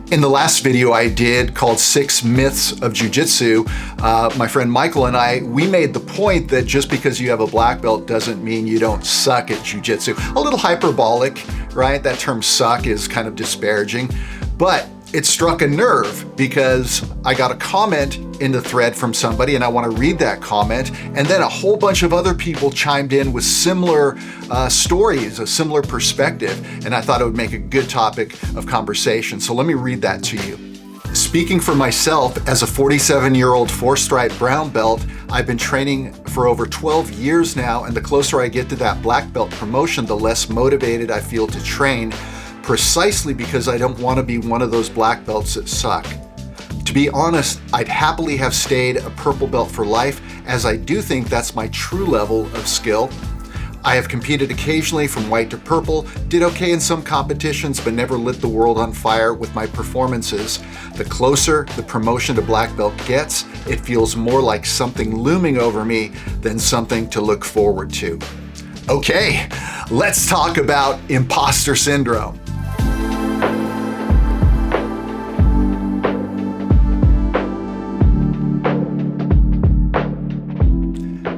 In the last video I did called 6 Myths of Jiu Jitsu, my friend Michael and we made the point that just because you have a black belt doesn't mean you don't suck at Jiu Jitsu. A little hyperbolic, right? That term suck is kind of disparaging, but it struck a nerve because I got a comment in the thread from somebody and I want to read that comment, and then a whole bunch of other people chimed in with similar stories, a similar perspective, and I thought it would make a good topic of conversation. So let me read that to you. Speaking for myself, as a 47-year-old 4-stripe brown belt, I've been training for over 12 years now, and the closer I get to that black belt promotion, the less motivated I feel to train, precisely because I don't want to be one of those black belts that suck. To be honest, I'd happily have stayed a purple belt for life, as I do think that's my true level of skill. I have competed occasionally from white to purple, did okay in some competitions, but never lit the world on fire with my performances. The closer the promotion to black belt gets, it feels more like something looming over me than something to look forward to. Okay, let's talk about imposter syndrome.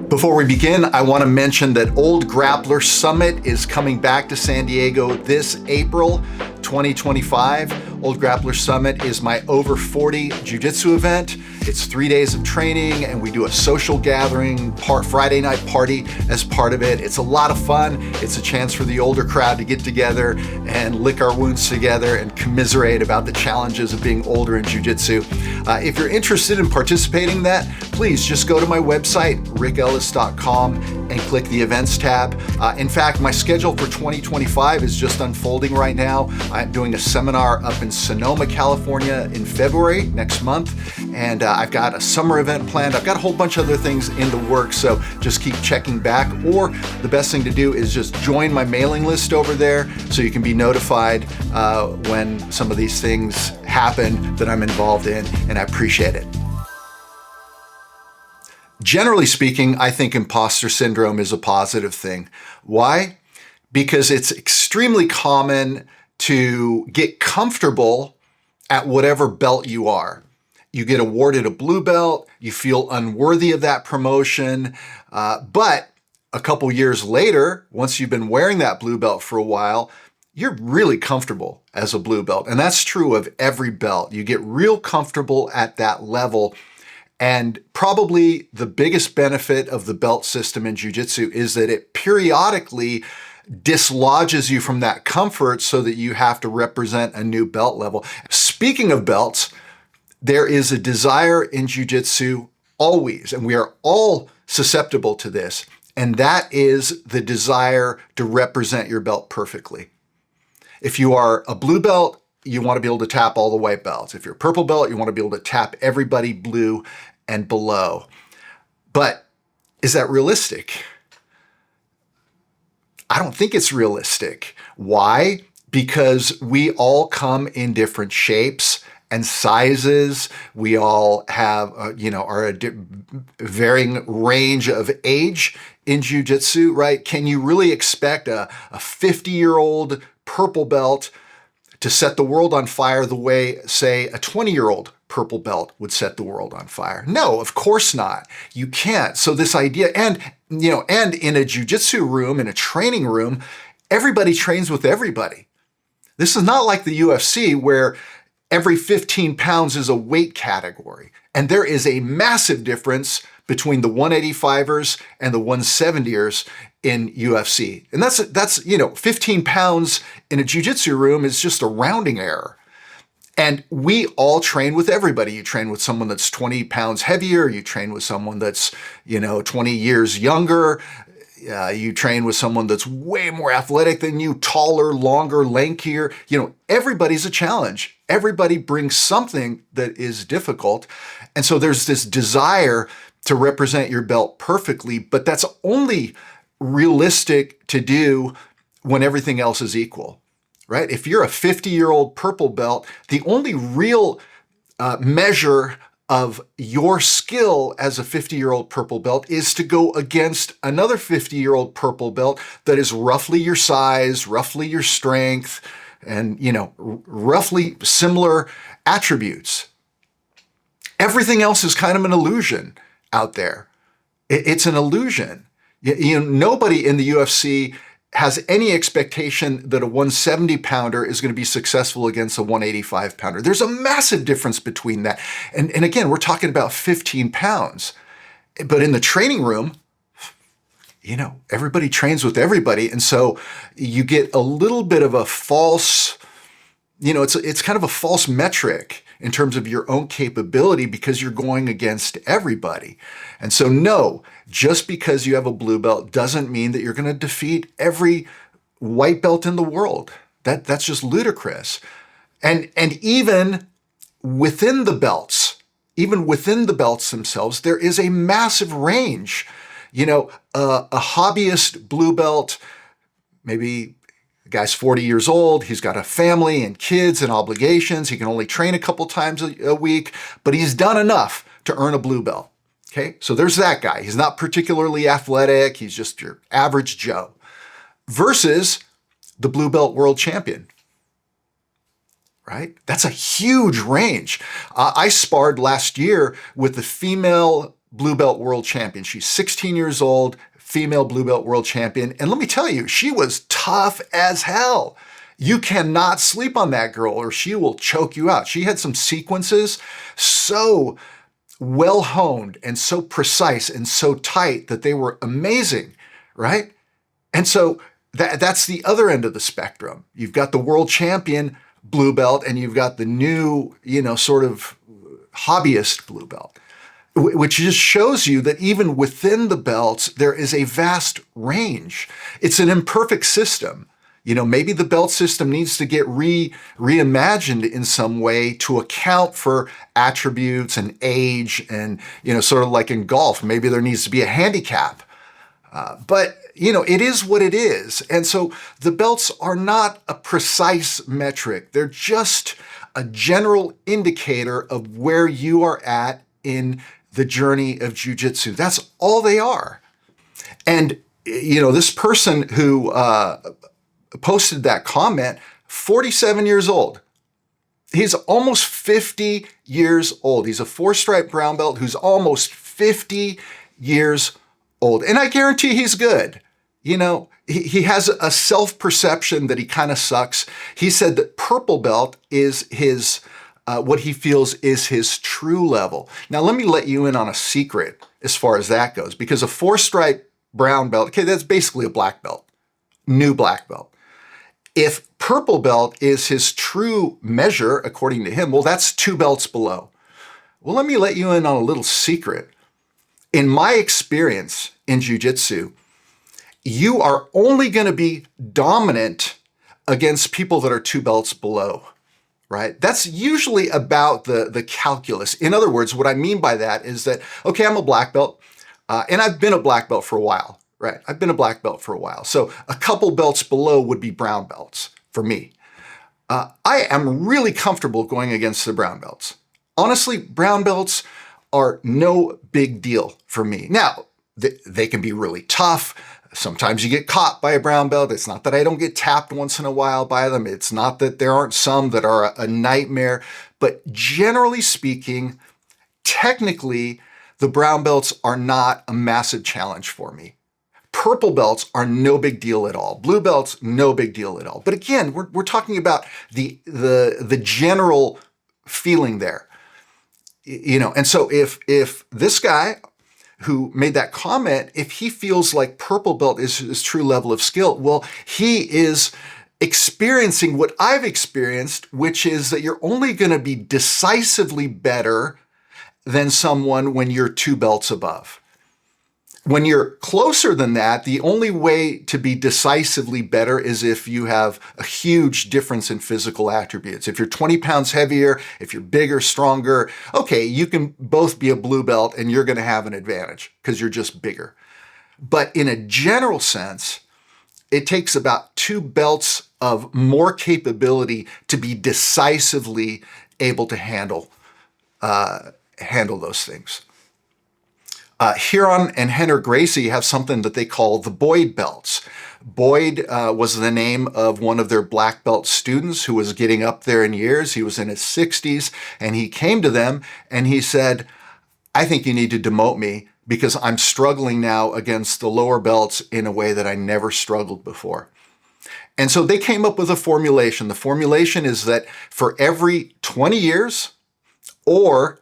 Before we begin, I want to mention that Old Grappler Summit is coming back to San Diego this April 2025. Old Grappler Summit is my over 40 jiu-jitsu event. It's 3 days of training and we do a social gathering, Friday night party as part of it. It's a lot of fun. It's a chance for the older crowd to get together and lick our wounds together and commiserate about the challenges of being older in jiu-jitsu. If you're interested in participating in that, please just go to my website, rickellis.com, and click the events tab. In fact, my schedule for 2025 is just unfolding right now. I'm doing a seminar up in Sonoma, California in February next month, and I've got a summer event planned. I've got a whole bunch of other things in the works, so just keep checking back, or the best thing to do is just join my mailing list over there so you can be notified when some of these things happen that I'm involved in, and I appreciate it. Generally speaking, I think imposter syndrome is a positive thing. Why? Because it's extremely common to get comfortable at whatever belt you are. You get awarded a blue belt, you feel unworthy of that promotion, but a couple years later, once you've been wearing that blue belt for a while, you're really comfortable as a blue belt. And that's true of every belt. You get real comfortable at that level. And probably the biggest benefit of the belt system in jiu-jitsu is that it periodically dislodges you from that comfort so that you have to represent a new belt level. Speaking of belts, there is a desire in jiu-jitsu always, and we are all susceptible to this, and that is the desire to represent your belt perfectly. If you are a blue belt, you want to be able to tap all the white belts. If you're a purple belt, you want to be able to tap everybody blue and below. But is that realistic? I don't think it's realistic. Why? Because we all come in different shapes and sizes. We all have, are a varying range of age in jiu-jitsu, right? Can you really expect a 50-year-old purple belt to set the world on fire the way, say, a 20-year-old purple belt would set the world on fire? No, of course not. You can't. So this idea, and in a jiu-jitsu room, in a training room, everybody trains with everybody. This is not like the UFC where every 15 pounds is a weight category. And there is a massive difference between the 185ers and the 170ers in UFC. And that's 15 pounds in a jiu-jitsu room is just a rounding error. And we all train with everybody. You train with someone that's 20 pounds heavier. You train with someone that's, 20 years younger. You train with someone that's way more athletic than you, taller, longer, lankier. Everybody's a challenge. Everybody brings something that is difficult. And so there's this desire to represent your belt perfectly, but that's only realistic to do when everything else is equal, right? If you're a 50-year-old purple belt, the only real measure of your skill as a 50-year-old purple belt is to go against another 50-year-old purple belt that is roughly your size, roughly your strength, and, roughly similar attributes. Everything else is kind of an illusion out there. It's an illusion. Nobody in the UFC has any expectation that a 170 pounder is going to be successful against a 185 pounder. There's a massive difference between that. And again, we're talking about 15 pounds. But in the training room, everybody trains with everybody. And so you get a little bit of a false, it's kind of a false metric in terms of your own capability because you're going against everybody. And so no, just because you have a blue belt doesn't mean that you're going to defeat every white belt in the world. That's just ludicrous. And even within the belts themselves, there is a massive range. A hobbyist blue belt, maybe the guy's 40 years old, he's got a family and kids and obligations, he can only train a couple times a week, but he's done enough to earn a blue belt. Okay, so there's that guy. He's not particularly athletic, he's just your average Joe. Versus the blue belt world champion. Right? That's a huge range. I sparred last year with the female blue belt world champion. She's 16 years old, female blue belt world champion. And let me tell you, she was tough as hell. You cannot sleep on that girl or she will choke you out. She had some sequences so well honed and so precise and so tight that they were amazing, right? And so that's the other end of the spectrum. You've got the world champion blue belt and you've got the new, sort of hobbyist blue belt, which just shows you that even within the belts, there is a vast range. It's an imperfect system. Maybe the belt system needs to get reimagined in some way to account for attributes and age and, sort of like in golf, maybe there needs to be a handicap. But it is what it is. And so the belts are not a precise metric. They're just a general indicator of where you are at in the journey of jiu-jitsu. That's all they are. And, this person who posted that comment, 47 years old. He's almost 50 years old. He's a 4-stripe brown belt who's almost 50 years old. And I guarantee he's good. He has a self-perception that he kind of sucks. He said that purple belt is his, what he feels is his true level. Now, let me let you in on a secret as far as that goes, because a 4-stripe brown belt, okay, that's basically a black belt, new black belt. If purple belt is his true measure, according to him, well, that's 2 belts below. Well, let me let you in on a little secret. In my experience in jiu-jitsu, you are only going to be dominant against people that are 2 belts below, right? That's usually about the calculus. In other words, what I mean by that is that, okay, I'm a black belt, and I've been a black belt for a while, right? I've been a black belt for a while. So a couple belts below would be brown belts for me. I am really comfortable going against the brown belts. Honestly, brown belts are no big deal for me. Now, they can be really tough. Sometimes you get caught by a brown belt. It's not that I don't get tapped once in a while by them. It's not that there aren't some that are a nightmare. But generally speaking, technically, the brown belts are not a massive challenge for me. Purple belts are no big deal at all. Blue belts, no big deal at all. But again, we're talking about the general feeling there. And so if this guy who made that comment, if he feels like purple belt is his true level of skill, well, he is experiencing what I've experienced, which is that you're only going to be decisively better than someone when you're 2 belts above. When you're closer than that, the only way to be decisively better is if you have a huge difference in physical attributes. If you're 20 pounds heavier, if you're bigger, stronger, okay, you can both be a blue belt and you're going to have an advantage because you're just bigger. But in a general sense, it takes about 2 belts of more capability to be decisively able to handle those things. Huron and Henner Gracie have something that they call the Boyd belts. Boyd was the name of one of their black belt students who was getting up there in years. He was in his 60s, and he came to them and he said, I think you need to demote me because I'm struggling now against the lower belts in a way that I never struggled before. And so they came up with a formulation. The formulation is that for every 20 years or,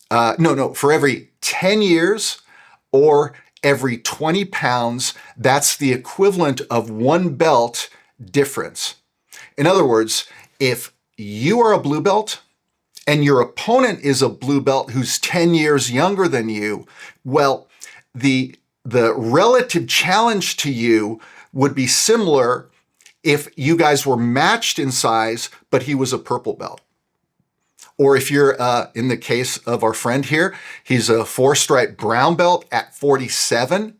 for every 10 years or every 20 pounds, that's the equivalent of one belt difference. In other words, if you are a blue belt and your opponent is a blue belt who's 10 years younger than you, well, the relative challenge to you would be similar if you guys were matched in size, but he was a purple belt. Or if you're, in the case of our friend here, he's a 4-stripe brown belt at 47.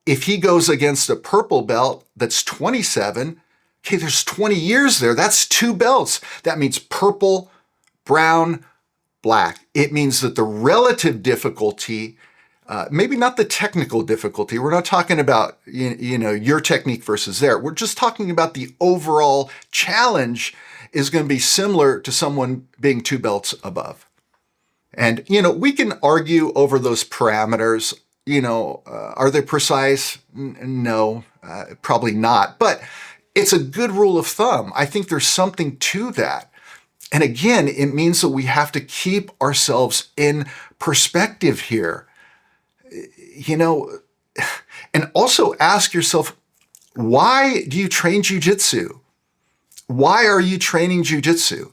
If he goes against a purple belt that's 27, okay, there's 20 years there. That's 2 belts. That means purple, brown, black. It means that the relative difficulty, maybe not the technical difficulty. We're not talking about, your technique versus there. We're just talking about the overall challenge is going to be similar to someone being 2 belts above. And, we can argue over those parameters. Are they precise? No, probably not. But it's a good rule of thumb. I think there's something to that. And again, it means that we have to keep ourselves in perspective here. And also ask yourself, why do you train Jiu Jitsu? Why are you training Jiu Jitsu?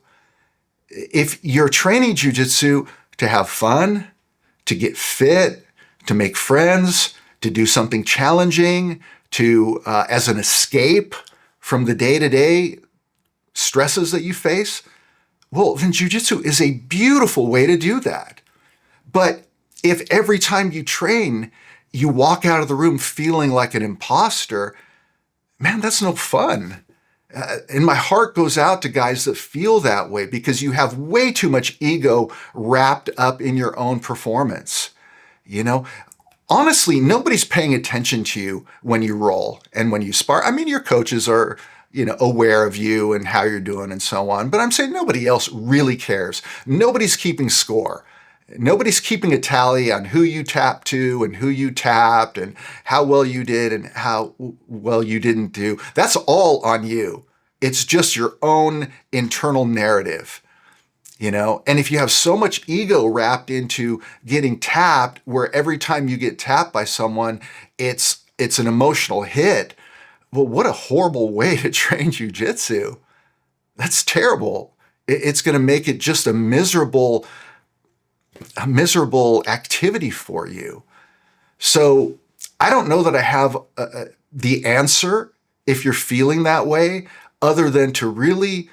If you're training Jiu Jitsu to have fun, to get fit, to make friends, to do something challenging, to as an escape from the day-to-day stresses that you face, well, then Jiu Jitsu is a beautiful way to do that. But if every time you train, you walk out of the room feeling like an imposter, man, that's no fun. And my heart goes out to guys that feel that way because you have way too much ego wrapped up in your own performance. Honestly, nobody's paying attention to you when you roll and when you spar. I mean, your coaches are, aware of you and how you're doing and so on. But I'm saying nobody else really cares. Nobody's keeping score. Nobody's keeping a tally on who you tapped to and who you tapped and how well you did and how well you didn't do. That's all on you. It's just your own internal narrative, And if you have so much ego wrapped into getting tapped, where every time you get tapped by someone, it's an emotional hit. Well, what a horrible way to train Jiu Jitsu. That's terrible. It's going to make it just a miserable activity for you. So I don't know that I have the answer if you're feeling that way, other than to really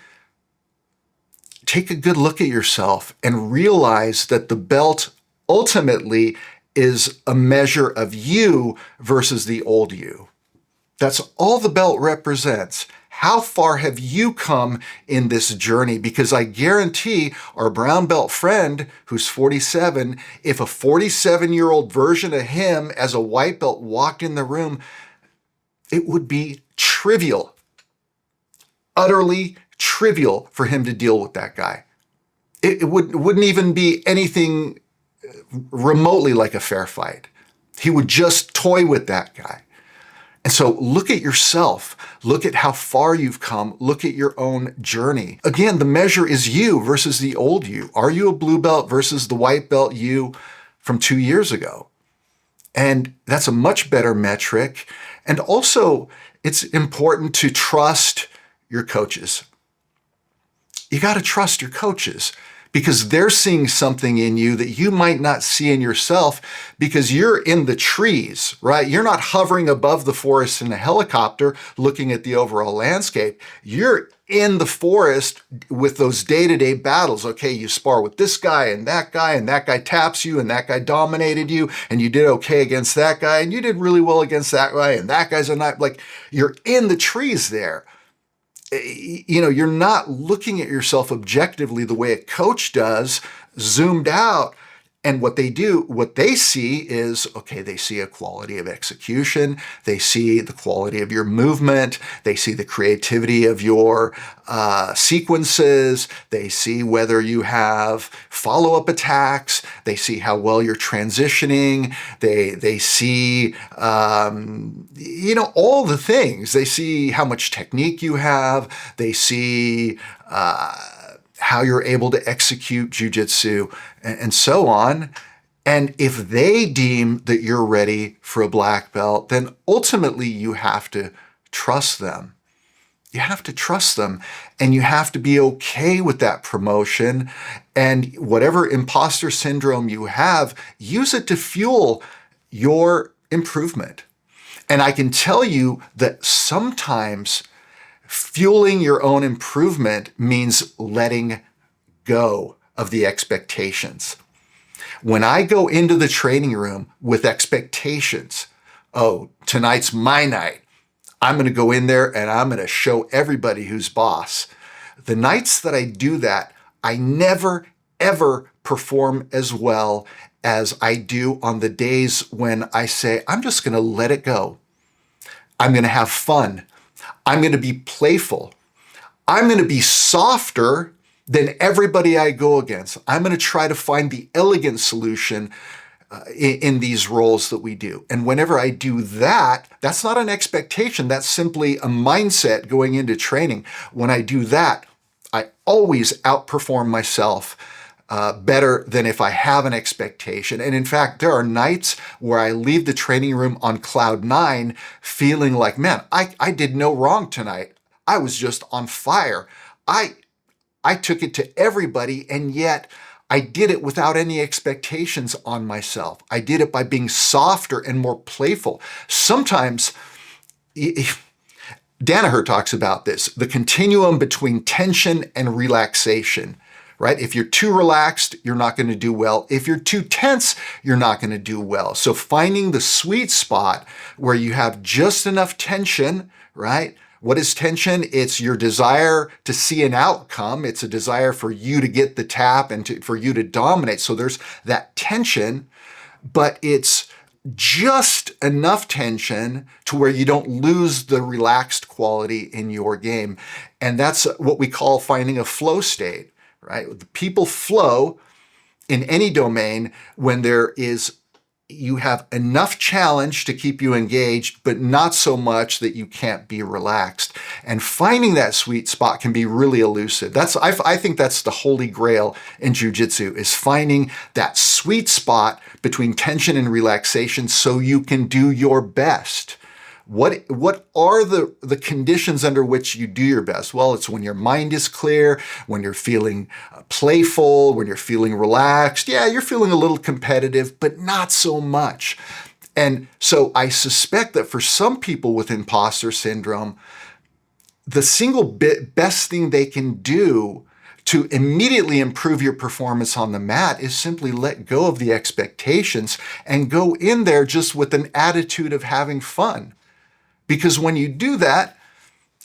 take a good look at yourself and realize that the belt ultimately is a measure of you versus the old you. That's all the belt represents. How far have you come in this journey? Because I guarantee our brown belt friend who's 47, if a 47-year-old version of him as a white belt walked in the room, it would be trivial, utterly trivial for him to deal with that guy. It wouldn't even be anything remotely like a fair fight. He would just toy with that guy. And so look at yourself. Look at how far you've come. Look at your own journey. Again, the measure is you versus the old you. Are you a blue belt versus the white belt you from 2 years ago? And that's a much better metric. And also, it's important to trust your coaches. You got to trust your coaches because they're seeing something in you that you might not see in yourself because you're in the trees, right? You're not hovering above the forest in a helicopter looking at the overall landscape. You're in the forest with those day-to-day battles. Okay, you spar with this guy, and that guy taps you, and that guy dominated you, and you did okay against that guy, and you did really well against that guy, and that guy's a knife. Like, you're in the trees there. You're not looking at yourself objectively the way a coach does, zoomed out, And what they see is, okay, they see a quality of execution, they see the quality of your movement, they see the creativity of your sequences, they see whether you have follow-up attacks, they see how well you're transitioning, they see, all the things. They see how much technique you have, they see how you're able to execute jiu-jitsu, and so on. And if they deem that you're ready for a black belt, then ultimately you have to trust them. You have to trust them, and you have to be okay with that promotion. And whatever imposter syndrome you have, use it to fuel your improvement. And I can tell you that sometimes fueling your own improvement means letting go of the expectations. When I go into the training room with expectations, oh, tonight's my night, I'm going to go in there and I'm going to show everybody who's boss. The nights that I do that, I never, ever perform as well as I do on the days when I say, I'm just going to let it go. I'm going to have fun. I'm going to be playful. I'm going to be softer than everybody I go against. I'm going to try to find the elegant solution in these roles that we do. And whenever I do that, that's not an expectation. That's simply a mindset going into training. When I do that, I always outperform myself better than if I have an expectation. And in fact, there are nights where I leave the training room on cloud 9 feeling like, man, I did no wrong tonight. I was just on fire. I took it to everybody, and yet I did it without any expectations on myself. I did it by being softer and more playful. Sometimes, Danaher talks about this, the continuum between tension and relaxation. Right? If you're too relaxed, you're not going to do well. If you're too tense, you're not going to do well. So finding the sweet spot where you have just enough tension, right? What is tension? It's your desire to see an outcome. It's a desire for you to get the tap and for you to dominate. So there's that tension, but it's just enough tension to where you don't lose the relaxed quality in your game. And that's what we call finding a flow state. Right? People flow in any domain when you have enough challenge to keep you engaged, but not so much that you can't be relaxed. And finding that sweet spot can be really elusive. I think that's the holy grail in jiu-jitsu, is finding that sweet spot between tension and relaxation so you can do your best. What are the conditions under which you do your best? Well, it's when your mind is clear, when you're feeling playful, when you're feeling relaxed. Yeah, you're feeling a little competitive, but not so much. And so I suspect that for some people with imposter syndrome, the single best thing they can do to immediately improve your performance on the mat is simply let go of the expectations and go in there just with an attitude of having fun. Because when you do that,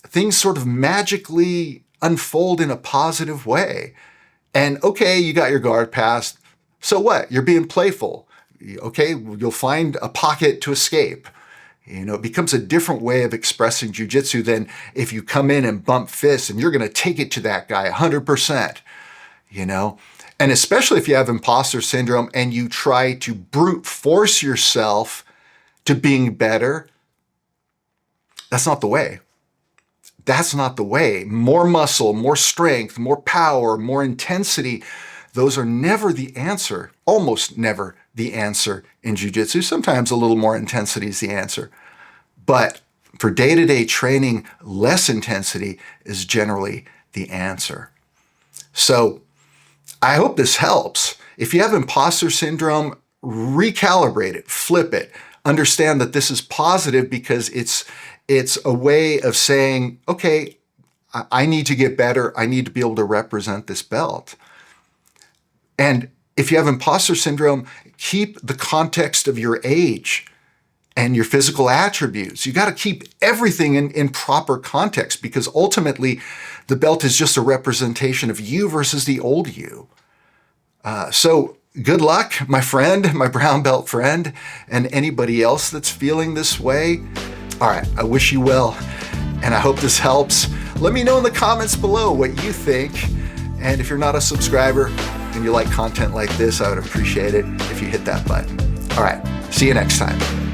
things sort of magically unfold in a positive way. And okay, you got your guard passed. So what? You're being playful. Okay, you'll find a pocket to escape. It becomes a different way of expressing jiu-jitsu than if you come in and bump fists and you're going to take it to that guy 100%. And especially if you have imposter syndrome and you try to brute force yourself to being better, that's not the way. That's not the way. More muscle, more strength, more power, more intensity, those are never the answer, almost never the answer in jiu-jitsu. Sometimes a little more intensity is the answer. But for day-to-day training, less intensity is generally the answer. So I hope this helps. If you have imposter syndrome, recalibrate it, flip it. Understand that this is positive because it's a way of saying, okay, I need to get better. I need to be able to represent this belt. And if you have imposter syndrome, keep the context of your age and your physical attributes. You got to keep everything in proper context, because ultimately the belt is just a representation of you versus the old you. So good luck, my friend, my brown belt friend, and anybody else that's feeling this way. All right, I wish you well, and I hope this helps. Let me know in the comments below what you think. And if you're not a subscriber and you like content like this, I would appreciate it if you hit that button. All right, see you next time.